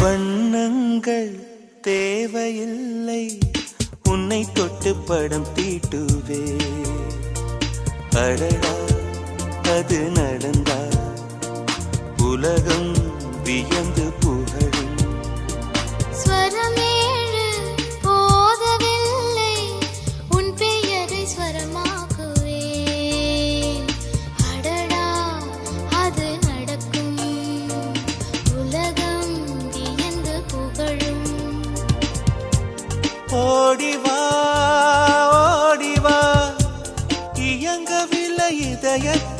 வண்ணங்கள் தேவையில்லை, உன்னை தொட்டு படம் தீட்டுவே. அடடா அது நடந்தா உலகம் வியந்து புகழும். ஸ்வரமேழு போதவில்லை, உன் பெயரை ஸ்வரமாக்குவே. அடடா அது நடக்கும், உலகம் வியந்து புகழும். ஓடிவா ஓடிவா, இயங்கவில்லை இதயத்தில்